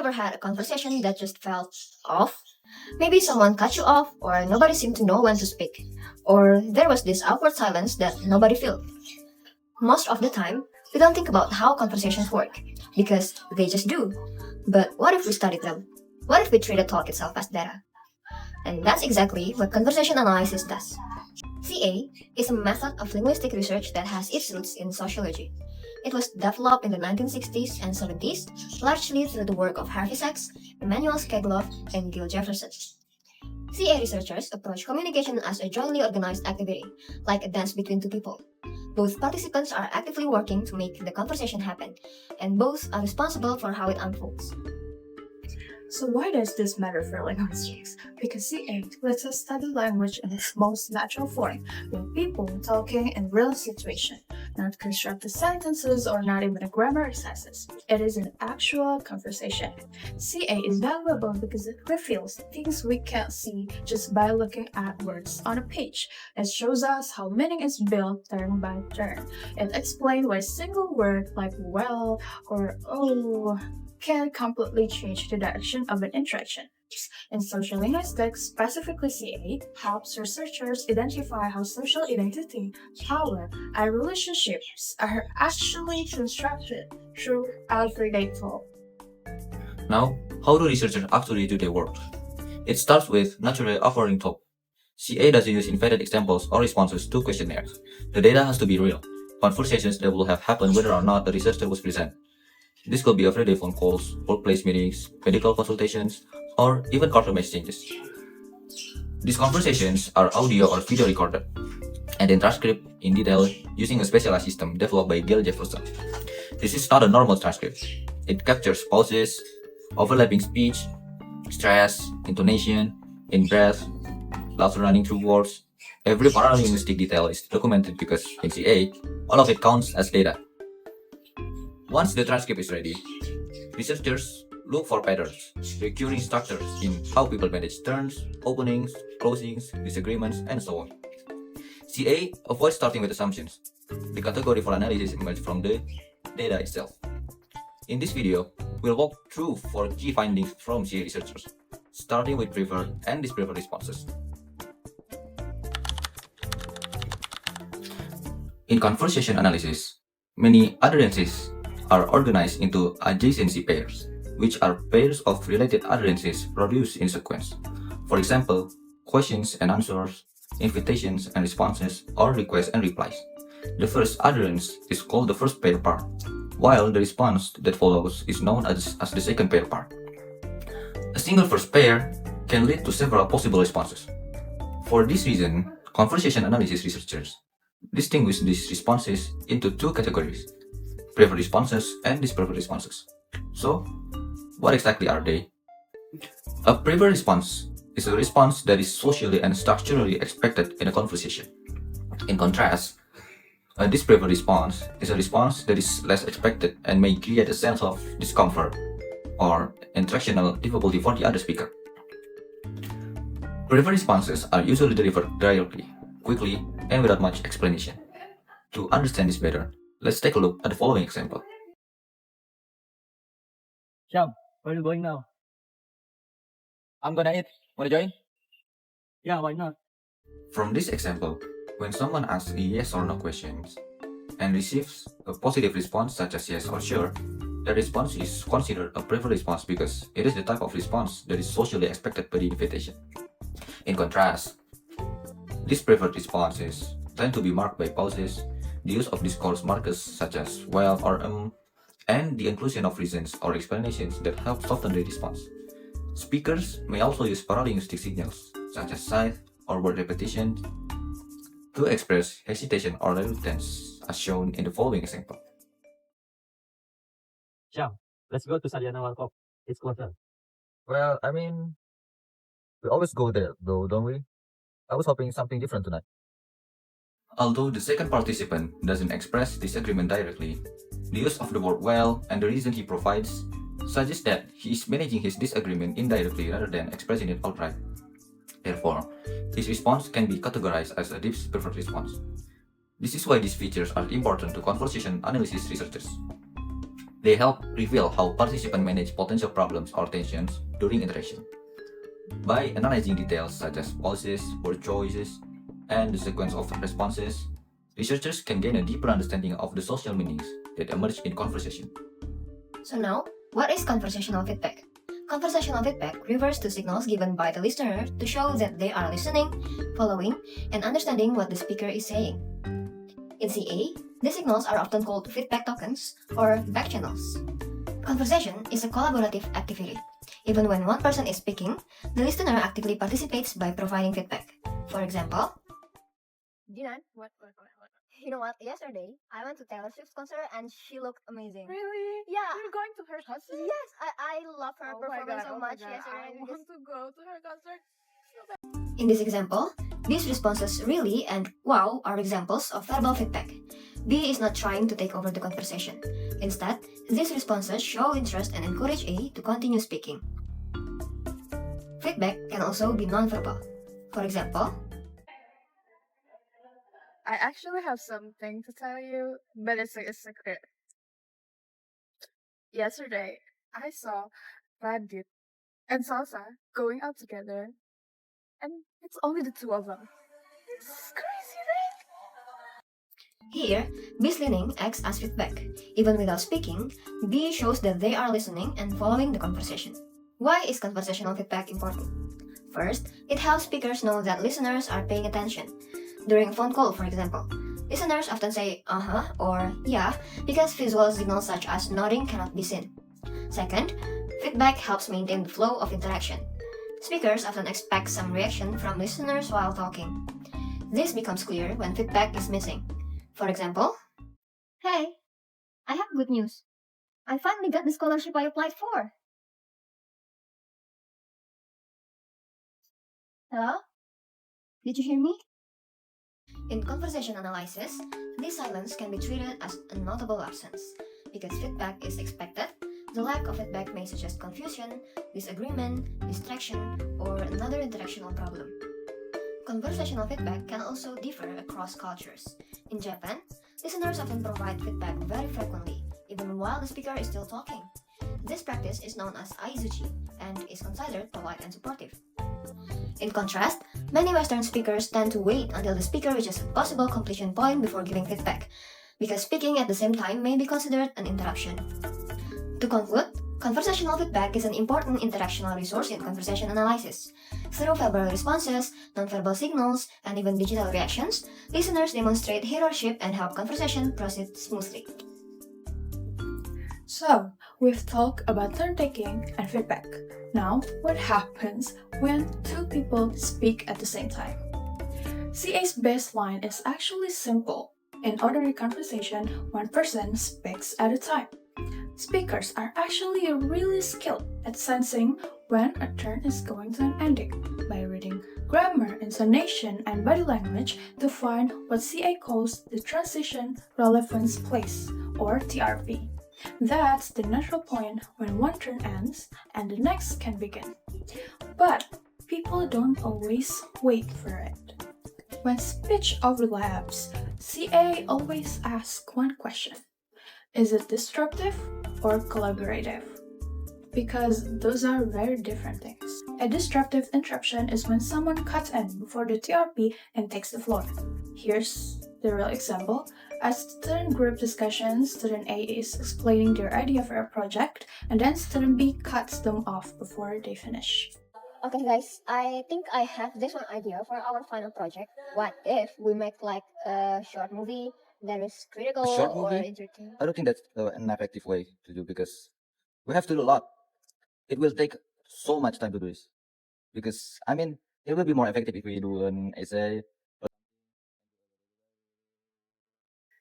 ever had a conversation that just felt off? Maybe someone cut you off, or nobody seemed to know when to speak, or there was this awkward silence that nobody filled. Most of the time, we don't think about how conversations work, because they just do. But what if we studied them? What if we treated talk itself as data? And that's exactly what conversation analysis does. CA is a method of linguistic research that has its roots in sociology. It was developed in the 1960s and 70s, largely through the work of Harvey Sachs, Emmanuel Skeglov, and Gil Jefferson. CA researchers approach communication as a jointly organized activity, like a dance between two people. Both participants are actively working to make the conversation happen, and both are responsible for how it unfolds. So why does this matter for linguistics? Because CA lets us study language in its most natural form, with people talking in real situation, not constructed sentences or not even a grammar exercise. It is an actual conversation. CA is valuable because it reveals things we can't see just by looking at words on a page. It shows us how meaning is built turn by turn. It explains why a single word like well or oh can completely change the direction of an interaction. In sociolinguistics, specifically CA, helps researchers identify how social identity, power, and relationships are actually constructed through everyday talk. Now, how do researchers actually do their work? It starts with naturally occurring talk. CA doesn't use invented examples or responses to questionnaires. The data has to be real, conversations that will have happened whether or not the researcher was present. This could be everyday phone calls, workplace meetings, medical consultations, or even courtroom exchanges. These conversations are audio or video recorded, and then transcribed in detail using a specialized system developed by Gil Jefferson. This is not a normal transcript. It captures pauses, overlapping speech, stress, intonation, in-breath, laughter running through words. Every paralinguistic detail is documented because in CA, all of it counts as data. Once the transcript is ready, researchers look for patterns, recurring structures in how people manage turns, openings, closings, disagreements, and so on. CA avoids starting with assumptions. The category for analysis emerges from the data itself. In this video, we'll walk through 4 key findings from CA researchers, starting with preferred and dispreferred responses. In conversation analysis, many utterances are organized into adjacency pairs, which are pairs of related utterances produced in sequence. For example, questions and answers, invitations and responses, or requests and replies. The first utterance is called the first pair part, while the response that follows is known as the second pair part. A single first pair can lead to several possible responses. For this reason, conversation analysis researchers distinguish these responses into 2 categories: preferred responses and dispreferred responses. So, what exactly are they? A preferred response is a response that is socially and structurally expected in a conversation. In contrast, a dispreferred response is a response that is less expected and may create a sense of discomfort or interactional difficulty for the other speaker. Preferred responses are usually delivered directly, quickly, and without much explanation. To understand this better, let's take a look at the following example. Sham, where are you going now? I'm gonna eat. Wanna join? Yeah, why not? From this example, when someone asks a yes or no questions and receives a positive response such as yes or sure, the response is considered a preferred response because it is the type of response that is socially expected by the invitation. In contrast, these preferred responses tend to be marked by pauses, the use of discourse markers such as well or and the inclusion of reasons or explanations that help soften the response. Speakers may also use paralinguistic signals such as sigh or word repetition to express hesitation or reluctance as shown in the following example. Sham, let's go to Saliana Walkop. It's closer. Well, I mean, we always go there, though, don't we? I was hoping something different tonight. Although the second participant doesn't express disagreement directly, the use of the word well and the reason he provides suggests that he is managing his disagreement indirectly rather than expressing it outright. Therefore, his response can be categorized as a dispreferred response. This is why these features are important to conversation analysis researchers. They help reveal how participants manage potential problems or tensions during interaction. By analyzing details such as pauses, word choices, and the sequence of responses, researchers can gain a deeper understanding of the social meanings that emerge in conversation. So now, what is conversational feedback? Conversational feedback refers to signals given by the listener to show that they are listening, following, and understanding what the speaker is saying. In CA, these signals are often called feedback tokens or back channels. Conversation is a collaborative activity. Even when one person is speaking, the listener actively participates by providing feedback. For example, Dinan, what? You know what? Yesterday, I went to Taylor Swift's concert and she looked amazing. Really? Yeah. You're going to her concert? Yes, I love her Oh my performance god, so oh my much god. yesterday. I want to go to her concert. In this example, B's responses really and wow are examples of verbal feedback. B is not trying to take over the conversation. Instead, these responses show interest and encourage A to continue speaking. Feedback can also be nonverbal. For example, I actually have something to tell you, but it's a secret. Yesterday, I saw Raditya and Salsa going out together, and it's only the two of them. It's crazy, right? here, B's listening acts as feedback. Even without speaking, B shows that they are listening and following the conversation. Why is conversational feedback important? First, it helps speakers know that listeners are paying attention. During a phone call, for example, listeners often say uh-huh or yeah because visual signals such as nodding cannot be seen. Second, feedback helps maintain the flow of interaction. Speakers often expect some reaction from listeners while talking. This becomes clear when feedback is missing. For example, hey, I have good news. I finally got the scholarship I applied for. Hello? Did you hear me? In conversation analysis, this silence can be treated as a notable absence. Because feedback is expected, the lack of feedback may suggest confusion, disagreement, distraction, or another interactional problem. Conversational feedback can also differ across cultures. In Japan, listeners often provide feedback very frequently, even while the speaker is still talking. This practice is known as aizuchi and is considered polite and supportive. In contrast, many Western speakers tend to wait until the speaker reaches a possible completion point before giving feedback, because speaking at the same time may be considered an interruption. To conclude, conversational feedback is an important interactional resource in conversation analysis. Through verbal responses, nonverbal signals, and even digital reactions, listeners demonstrate hearership and help conversation proceed smoothly. So, we've talked about turn taking and feedback. Now, what happens when two people speak at the same time? CA's baseline is actually simple. In ordinary conversation, one person speaks at a time. Speakers are actually really skilled at sensing when a turn is going to an ending by reading grammar, intonation, and body language to find what CA calls the transition relevance place, or TRP. That's the natural point when one turn ends and the next can begin. But people don't always wait for it. When speech overlaps, CA always asks one question. Is it disruptive or collaborative? Because those are very different things. A disruptive interruption is when someone cuts in before the TRP and takes the floor. Here's the real example. At student group discussions, student A is explaining their idea for a project, and then student B cuts them off before they finish. Okay guys, I think I have this one idea for our final project. What if we make like a short movie that is critical A short or movie? entertaining? I don't think that's an effective way to do because we have to do a lot. It will take so much time to do this because it will be more effective if we do an essay.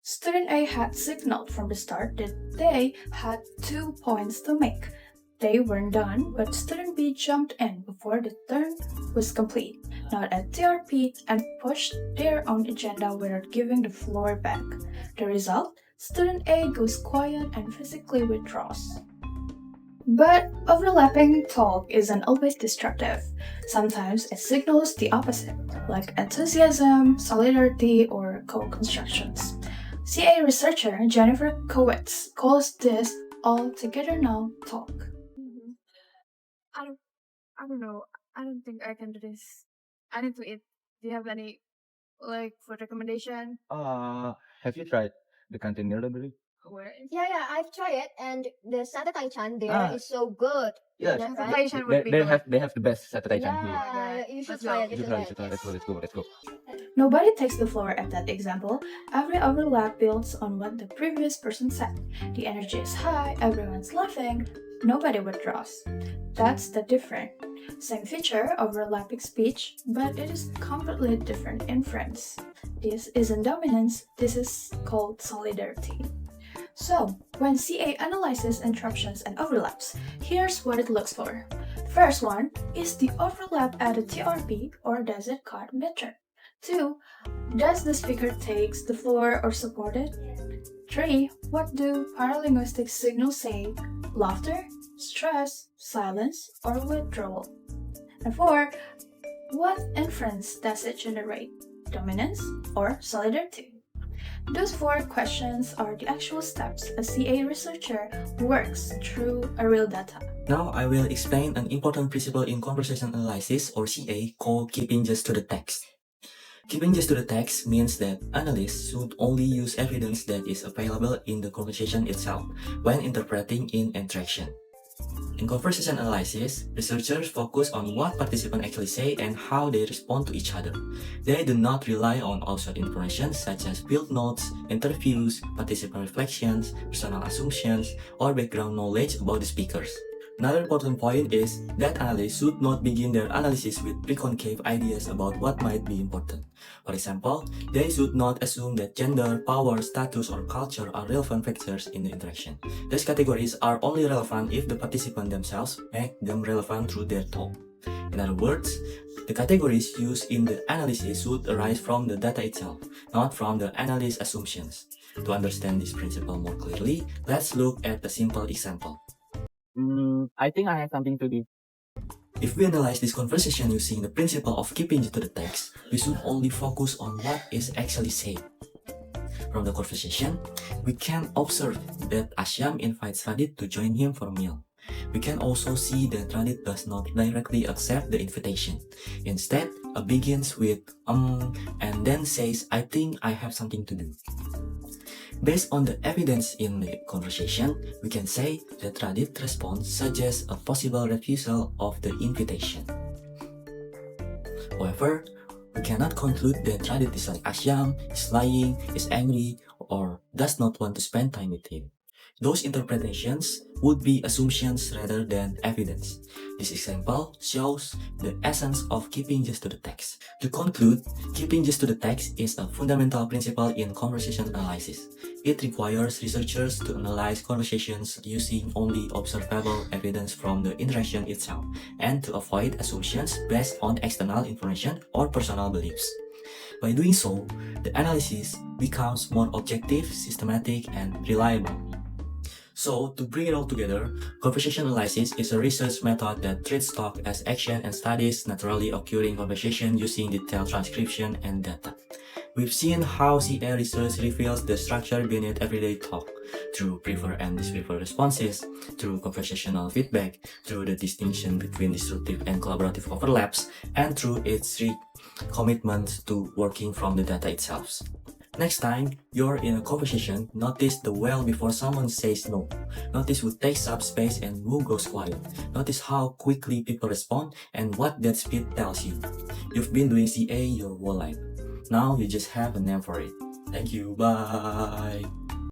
Student A had signaled from the start that they had 2 points to make. They weren't done, but student B jumped in before the turn was complete, not at TRP, and pushed their own agenda without giving the floor back. The result? Student A goes quiet and physically withdraws. But overlapping talk isn't always destructive. Sometimes it signals the opposite, like enthusiasm, solidarity, or co-constructions. CA researcher Jennifer Kowitz calls this All together now, talk. Mhm. I don't know. I don't think I can do this. I need to eat. Do you have any food recommendation? Have you tried the canteen near the building? Where? Yeah, I've tried it, and the Santa Chan there Ah. is so good. Yes. Isn't that right? Recommendation would be good. They have the best satay chan here. Yeah, you should Let's try go. it. You should try. You should try. Let's go. Nobody takes the floor at that example. Every overlap builds on what the previous person said. The energy is high, everyone's laughing, nobody withdraws. That's the difference. Same feature, overlapping speech, but it is completely different inference. This isn't dominance, this is called solidarity. So, when CA analyzes interruptions and overlaps, here's what it looks for. First one, is the overlap at a TRP or does it cut mid-term? 2. Does the speaker takes the floor or support it? 3. What do paralinguistic signals say? Laughter, stress, silence, or withdrawal? And 4. What inference does it generate? Dominance or solidarity? Those 4 questions are the actual steps a CA researcher works through a real data. Now I will explain an important principle in conversation analysis or CA called keeping just to the text. Keeping just to the text means that analysts should only use evidence that is available in the conversation itself when interpreting in interaction. In conversation analysis, researchers focus on what participants actually say and how they respond to each other. They do not rely on outside information such as field notes, interviews, participant reflections, personal assumptions, or background knowledge about the speakers. Another important point is that analysts should not begin their analysis with preconceived ideas about what might be important. For example, they should not assume that gender, power, status, or culture are relevant factors in the interaction. These categories are only relevant if the participants themselves make them relevant through their talk. In other words, the categories used in the analysis should arise from the data itself, not from the analyst's assumptions. To understand this principle more clearly, let's look at a simple example. I think I have something to do. If we analyze this conversation using the principle of keeping to the text, we should only focus on what is actually said. From the conversation, we can observe that Asyam invites Radit to join him for a meal. We can also see that Radit does not directly accept the invitation. Instead, begins with and then says, I think I have something to do. Based on the evidence in the conversation, we can say that Radit's response suggests a possible refusal of the invitation. However, we cannot conclude that Radit is like Asyam, is lying, is angry, or does not want to spend time with him. Those interpretations would be assumptions rather than evidence. This example shows the essence of keeping just to the text. To conclude, keeping just to the text is a fundamental principle in conversation analysis. It requires researchers to analyze conversations using only observable evidence from the interaction itself and to avoid assumptions based on external information or personal beliefs. By doing so, the analysis becomes more objective, systematic, and reliable. So, to bring it all together, conversation analysis is a research method that treats talk as action and studies naturally occurring conversation using detailed transcription and data. We've seen how CA research reveals the structure beneath everyday talk, through prefer and disprefer responses, through conversational feedback, through the distinction between destructive and collaborative overlaps, and through its commitment to working from the data itself. Next time you're in a conversation, notice the well before someone says no. Notice who takes up space and who goes quiet. Notice how quickly people respond and what that speed tells you. You've been doing CA your whole life. Now you just have a name for it. Thank you, bye!